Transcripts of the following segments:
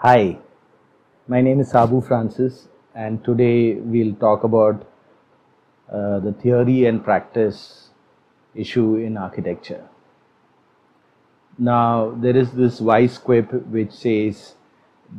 Hi, my name is Sabu Francis, and today we'll talk about the theory and practice issue in architecture. Now, there is this wise quip which says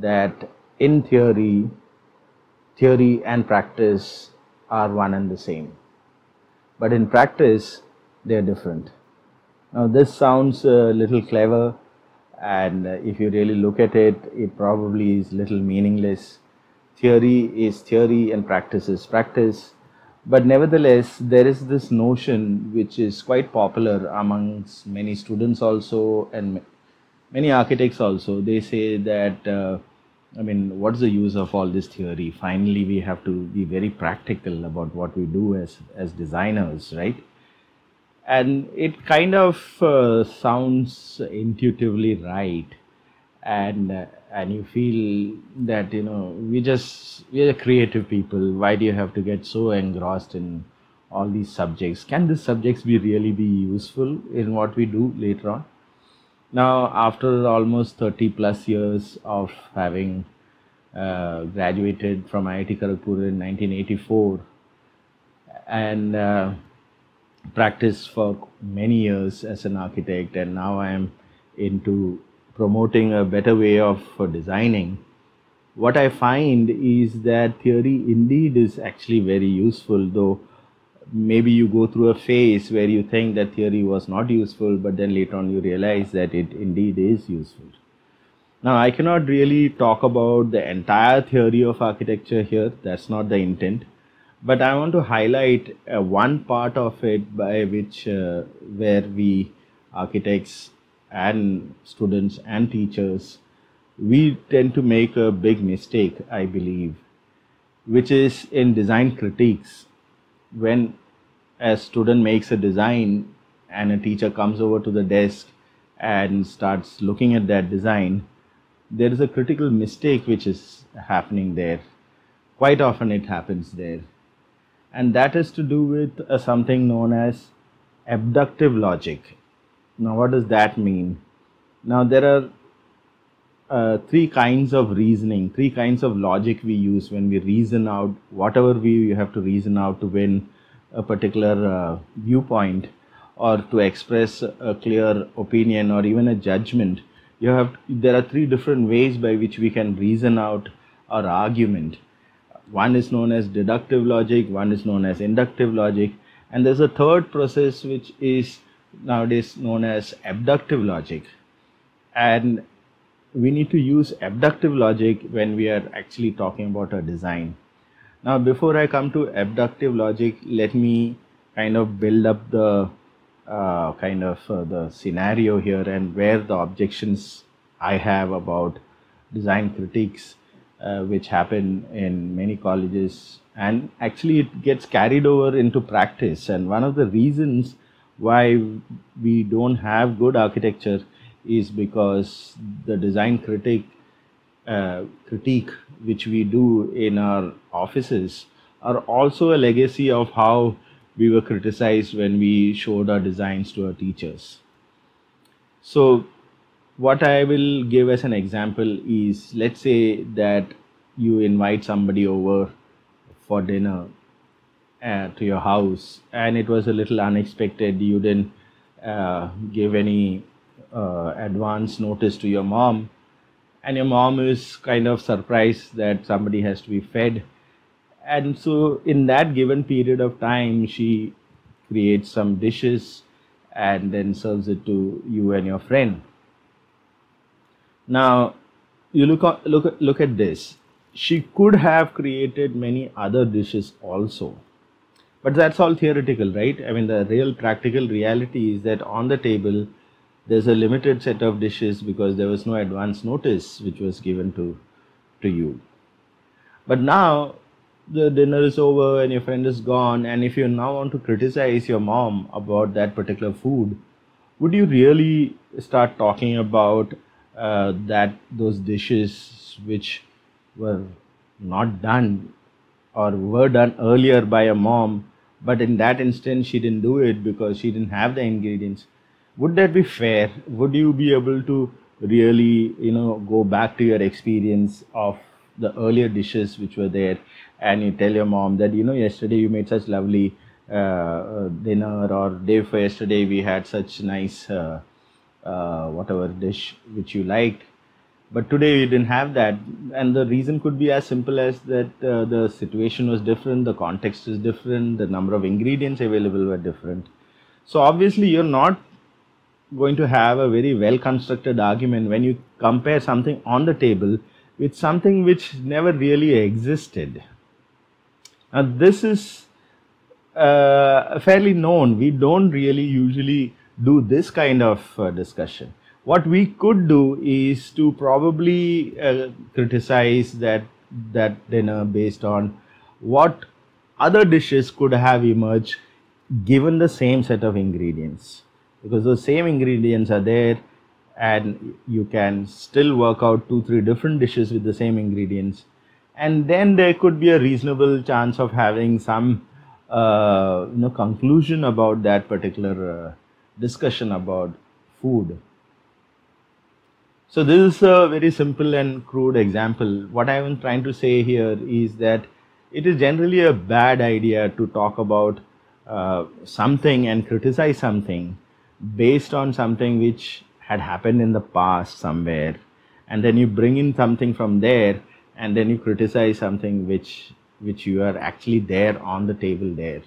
that in theory and practice are one and the same, but in practice, they are different. Now, this sounds a little clever, and if you really look at it, it probably is little meaningless. Theory is theory and practice is practice. But nevertheless, there is this notion which is quite popular amongst many students also and many architects also. They say that, what's the use of all this theory? Finally, we have to be very practical about what we do as designers, right? And it kind of sounds intuitively right, and you feel that we're creative people. Why do you have to get so engrossed in all these subjects? Can these subjects really be useful in what we do later on? Now, after almost 30 plus years of having graduated from IIT Kharagpur in 1984 and practiced for many years as an architect, and now I am into promoting a better way of designing. What I find is that theory indeed is actually very useful, though maybe you go through a phase where you think that theory was not useful, but then later on you realize that it indeed is useful. Now, I cannot really talk about the entire theory of architecture here, that's not the intent. But I want to highlight one part of it by which where we architects and students and teachers, we tend to make a big mistake, I believe, which is in design critiques. When a student makes a design and a teacher comes over to the desk and starts looking at that design, there is a critical mistake which is happening there. Quite often it happens there. And that is to do with something known as abductive logic. Now, what does that mean? Now, there are three kinds of reasoning, three kinds of logic we use when we reason out whatever we have to reason out to win a particular viewpoint or to express a clear opinion or even a judgment. There are three different ways by which we can reason out our argument. One is known as deductive logic, one is known as inductive logic, and there's a third process which is nowadays known as abductive logic. And we need to use abductive logic when we are actually talking about a design. Now, before I come to abductive logic, let me kind of build up the the scenario here and where the objections I have about design critiques. Which happen in many colleges, and actually it gets carried over into practice. And one of the reasons why we don't have good architecture is because the design critique which we do in our offices are also a legacy of how we were criticized when we showed our designs to our teachers. So what I will give as an example is, let's say that you invite somebody over for dinner to your house, and it was a little unexpected. You didn't give any advance notice to your mom, and your mom is kind of surprised that somebody has to be fed. And so in that given period of time, she creates some dishes and then serves it to you and your friend. Now, you look at this. She could have created many other dishes also. But that's all theoretical, right? I mean, the real practical reality is that on the table, there's a limited set of dishes because there was no advance notice which was given to you. But now, the dinner is over and your friend is gone, and if you now want to criticize your mom about that particular food, would you really start talking about those dishes which were not done or were done earlier by a mom, but in that instance she didn't do it because she didn't have the ingredients? Would that be fair? Would you be able to really, go back to your experience of the earlier dishes which were there, and you tell your mom that, yesterday you made such lovely dinner, or day before yesterday we had such nice whatever dish which you liked, but today you didn't have that. And the reason could be as simple as that the situation was different, the context is different, the number of ingredients available were different. So obviously you're not going to have a very well constructed argument when you compare something on the table with something which never really existed. Now this is fairly known. We don't really usually do this kind of discussion. What we could do is to probably criticize that dinner based on what other dishes could have emerged given the same set of ingredients, because those same ingredients are there, and you can still work out 2-3 different dishes with the same ingredients, and then there could be a reasonable chance of having some conclusion about that particular discussion about food. So this is a very simple and crude example. What I am trying to say here is that it is generally a bad idea to talk about something and criticize something based on something which had happened in the past somewhere, and then you bring in something from there, and then you criticize something which you are actually there on the table there.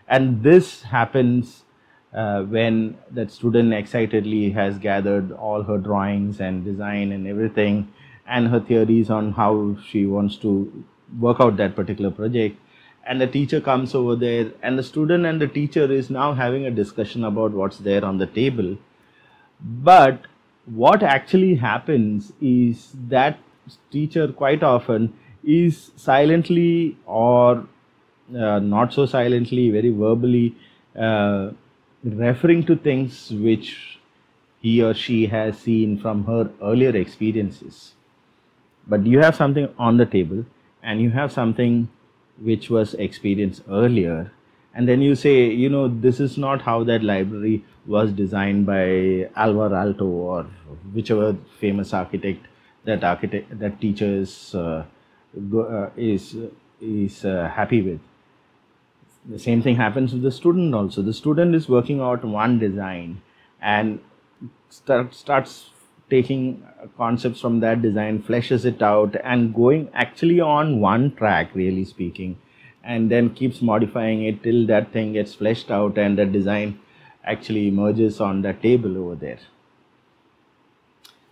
And this happens when that student excitedly has gathered all her drawings and design and everything, and her theories on how she wants to work out that particular project, and the teacher comes over there, and the student and the teacher is now having a discussion about what's there on the table. But what actually happens is that teacher quite often is silently, or not so silently, very verbally referring to things which he or she has seen from her earlier experiences. But you have something on the table, and you have something which was experienced earlier, and then you say, this is not how that library was designed by Alvar Aalto, or whichever famous architect that teacher is happy with. The same thing happens with the student also. The student is working out one design and starts taking concepts from that design, fleshes it out, and going actually on one track, really speaking, and then keeps modifying it till that thing gets fleshed out and the design actually emerges on the table over there.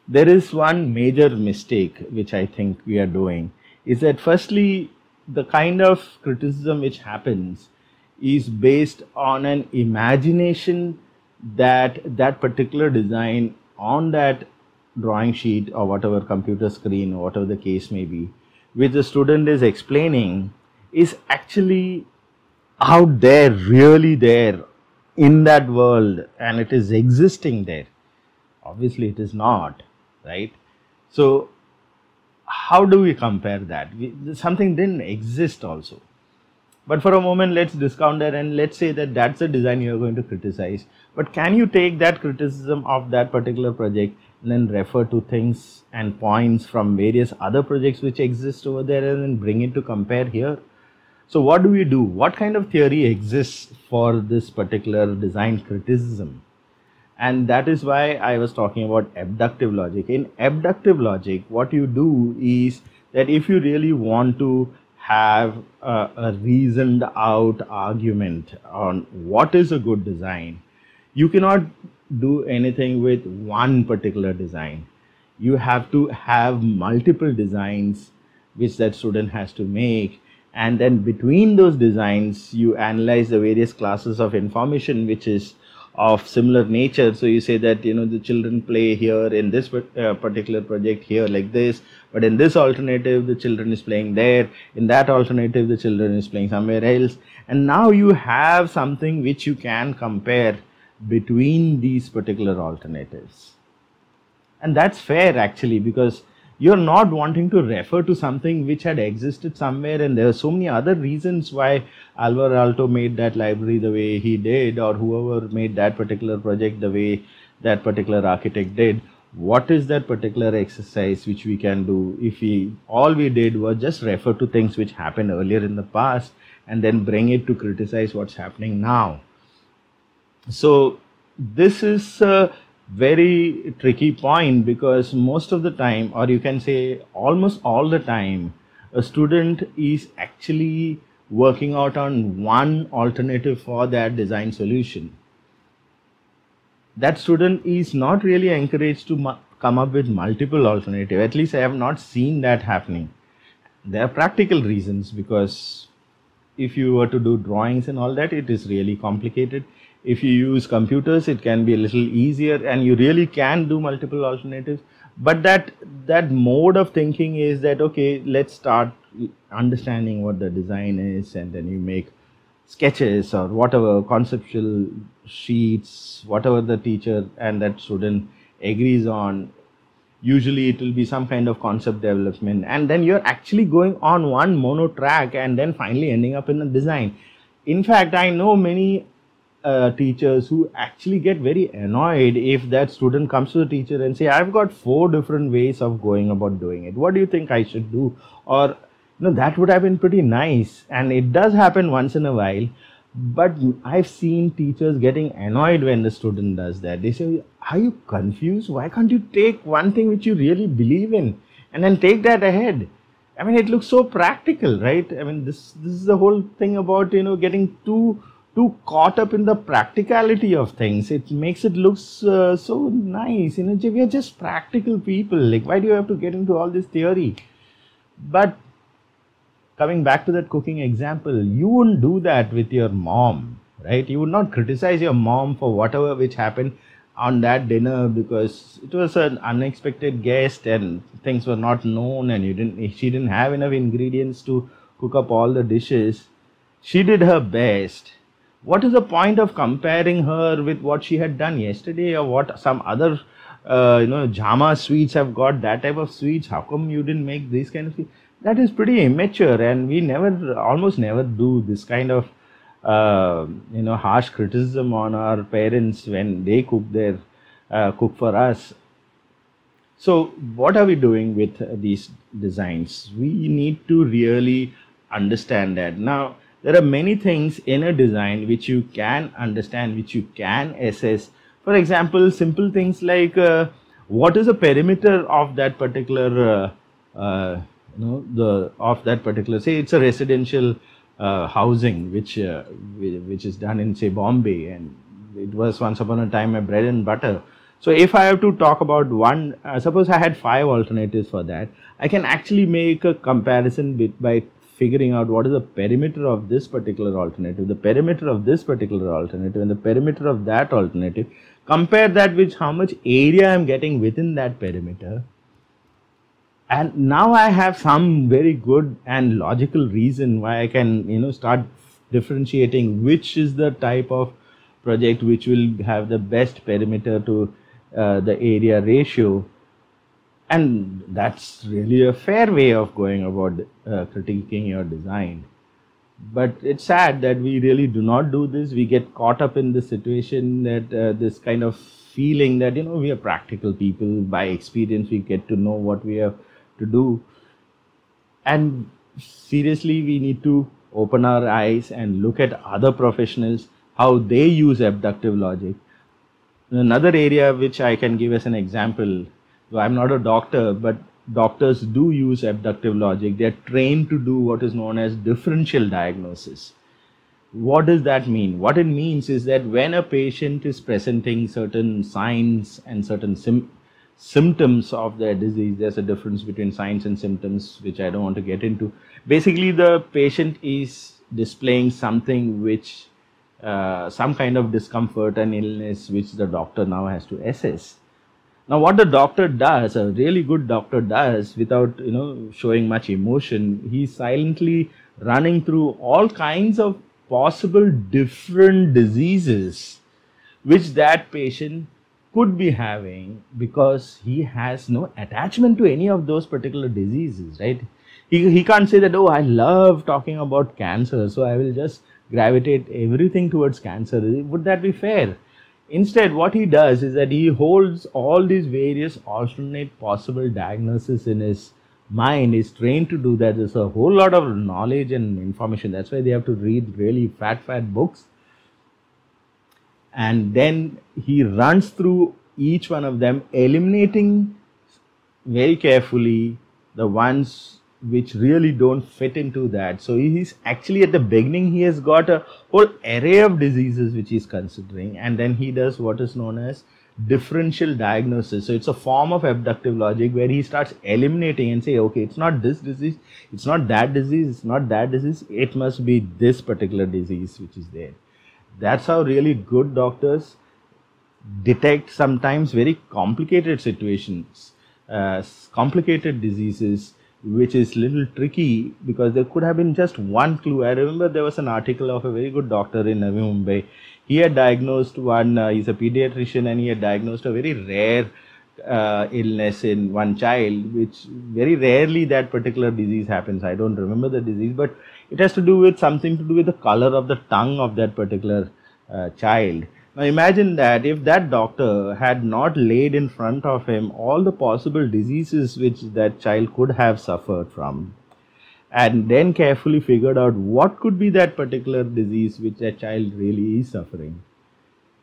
There is one major mistake which I think we are doing, is that firstly, the kind of criticism which happens is based on an imagination that that particular design on that drawing sheet or whatever computer screen or whatever the case may be, which the student is explaining, is actually out there, really there in that world, and it is existing there. Obviously it is not, right? So how do we compare that? Something didn't exist also. But for a moment, let's discount that, and let's say that that's a design you are going to criticize. But can you take that criticism of that particular project and then refer to things and points from various other projects which exist over there and then bring it to compare here? So what do we do? What kind of theory exists for this particular design criticism? And that is why I was talking about abductive logic. In abductive logic, what you do is that if you really want to have a reasoned out argument on what is a good design, you cannot do anything with one particular design. You have to have multiple designs which that student has to make, and then between those designs you analyze the various classes of information which is of similar nature. So you say that the children play here in this particular project here like this, but in this alternative the children is playing there, in that alternative the children is playing somewhere else, and now you have something which you can compare between these particular alternatives. And that's fair actually, because you're not wanting to refer to something which had existed somewhere, and there are so many other reasons why Alvar Aalto made that library the way he did, or whoever made that particular project the way that particular architect did. what is that particular exercise which we can do if we all we did was just refer to things which happened earlier in the past and then bring it to criticize what's happening now. So this is a very tricky point, because most of the time, or you can say almost all the time, a student is actually working out on one alternative for that design solution. That student is not really encouraged to come up with multiple alternatives. At least I have not seen that happening. There are practical reasons, because if you were to do drawings and all that, it is really complicated. If you use computers, it can be a little easier and you really can do multiple alternatives. But that mode of thinking is that, okay, let's start understanding what the design is, and then you make sketches or whatever, conceptual sheets, whatever the teacher and that student agrees on. Usually it will be some kind of concept development, and then you're actually going on one mono track and then finally ending up in a design. In fact, I know many teachers who actually get very annoyed if that student comes to the teacher and say, I've got 4 different ways of going about doing it. What do you think I should do? Or, that would have been pretty nice. And it does happen once in a while. But I've seen teachers getting annoyed when the student does that. They say, are you confused? Why can't you take one thing which you really believe in and then take that ahead? I mean, it looks so practical, right? I mean, this is the whole thing about, getting too caught up in the practicality of things. It makes it look so nice. We are just practical people. Like, why do you have to get into all this theory? But coming back to that cooking example, you wouldn't do that with your mom, right? You would not criticize your mom for whatever which happened on that dinner because it was an unexpected guest and things were not known, and she didn't have enough ingredients to cook up all the dishes. She did her best. What is the point of comparing her with what she had done yesterday, or what some other Jama sweets have got that type of sweets? How come you didn't make these kind of sweets? That is pretty immature, and we almost never do this kind of harsh criticism on our parents when they cook for us. So what are we doing with these designs? We need to really understand that. Now, there are many things in a design which you can understand, which you can assess. For example, simple things like what is the perimeter of that particular say it's a residential housing which is done in, say, Bombay, and it was once upon a time a bread and butter. So if I have to talk about one, suppose I had 5 alternatives for that, I can actually make a comparison by figuring out what is the perimeter of this particular alternative, the perimeter of this particular alternative, and the perimeter of that alternative. Compare that with how much area I'm getting within that perimeter. And now I have some very good and logical reason why I can, start differentiating which is the type of project which will have the best perimeter to the area ratio. And that's really a fair way of going about critiquing your design. But it's sad that we really do not do this. We get caught up in this situation, that this kind of feeling that, we are practical people. By experience, we get to know what we have to do. And seriously, we need to open our eyes and look at other professionals, how they use abductive logic. Another area which I can give as an example, so I'm not a doctor, but doctors do use abductive logic. They're trained to do what is known as differential diagnosis. What does that mean? What it means is that when a patient is presenting certain signs and certain symptoms of their disease, there's a difference between signs and symptoms, which I don't want to get into. Basically, the patient is displaying something which, some kind of discomfort and illness, which the doctor now has to assess. Now, what the doctor does, a really good doctor does, without showing much emotion, he's silently running through all kinds of possible different diseases which that patient could be having, because he has no attachment to any of those particular diseases, right? He can't say that, oh, I love talking about cancer, so I will just gravitate everything towards cancer. Would that be fair? Instead, what he does is that he holds all these various alternate possible diagnoses in his mind. Is trained to do that. There's a whole lot of knowledge and information. That's why they have to read really fat books. And then he runs through each one of them, eliminating very carefully the ones which really don't fit into that. So he's actually, at the beginning, he has got a whole array of diseases which he's considering, and then he does what is known as differential diagnosis. So it's a form of abductive logic where he starts eliminating and say, okay, it's not this disease, it's not that disease, it's not that disease, it must be this particular disease which is there. That's how really good doctors detect sometimes very complicated situations, complicated diseases, which is little tricky because there could have been just one clue. I remember there was an article of a very good doctor in Navi Mumbai. He had diagnosed one, he's a pediatrician, and he had diagnosed a very rare illness in one child, which very rarely that particular disease happens. I don't remember the disease, but it has to do with something to do with the color of the tongue of that particular child. Now imagine that if that doctor had not laid in front of him all the possible diseases which that child could have suffered from, and then carefully figured out what could be that particular disease which that child really is suffering,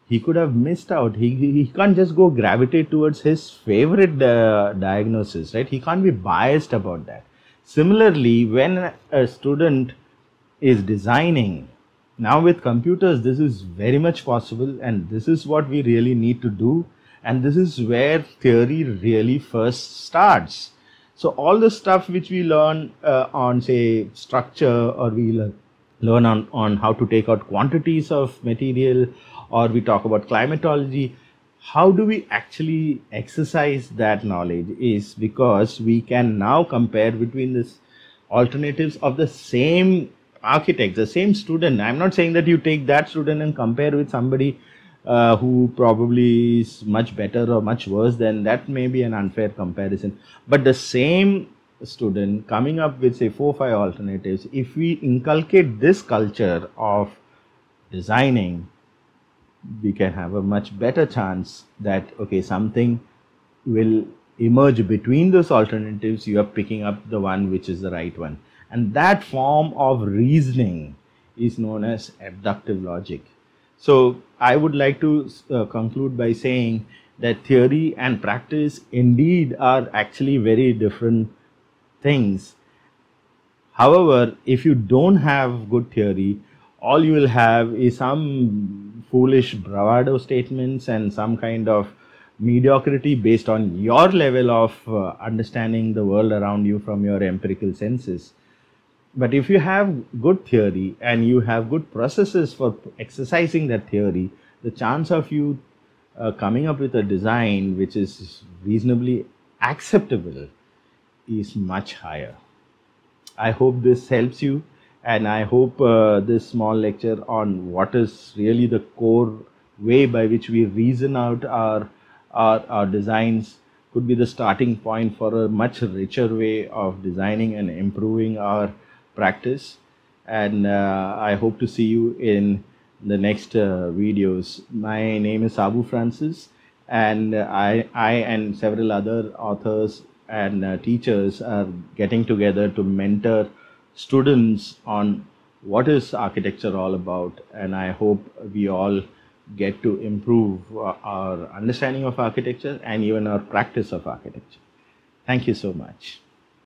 he could have missed out. He can't just go gravitate towards his favorite diagnosis, right? He can't be biased about that. Similarly, when a student is designing, now with computers, this is very much possible, and this is what we really need to do, and this is where theory really first starts. So all the stuff which we learn on, say, structure, or we learn on how to take out quantities of material, or we talk about climatology, how do we actually exercise that knowledge is because we can now compare between these alternatives of the same architect, the same student. I'm not saying that you take that student and compare with somebody who probably is much better or much worse. Then that may be an unfair comparison. But the same student coming up with, say, 4 or 5 alternatives, if we inculcate this culture of designing, we can have a much better chance that, okay, something will emerge between those alternatives. You are picking up the one which is the right one. And that form of reasoning is known as abductive logic. So I would like to conclude by saying that theory and practice indeed are actually very different things. However, if you don't have good theory, all you will have is some foolish bravado statements and some kind of mediocrity based on your level of understanding the world around you from your empirical senses. But if you have good theory and you have good processes for exercising that theory, the chance of you coming up with a design which is reasonably acceptable is much higher. I hope this helps you, and I hope this small lecture on what is really the core way by which we reason out our designs could be the starting point for a much richer way of designing and improving our practice. And I hope to see you in the next videos. My name is Abu Francis, and I and several other authors and teachers are getting together to mentor students on what is architecture all about, and I hope we all get to improve our understanding of architecture and even our practice of architecture. Thank you so much.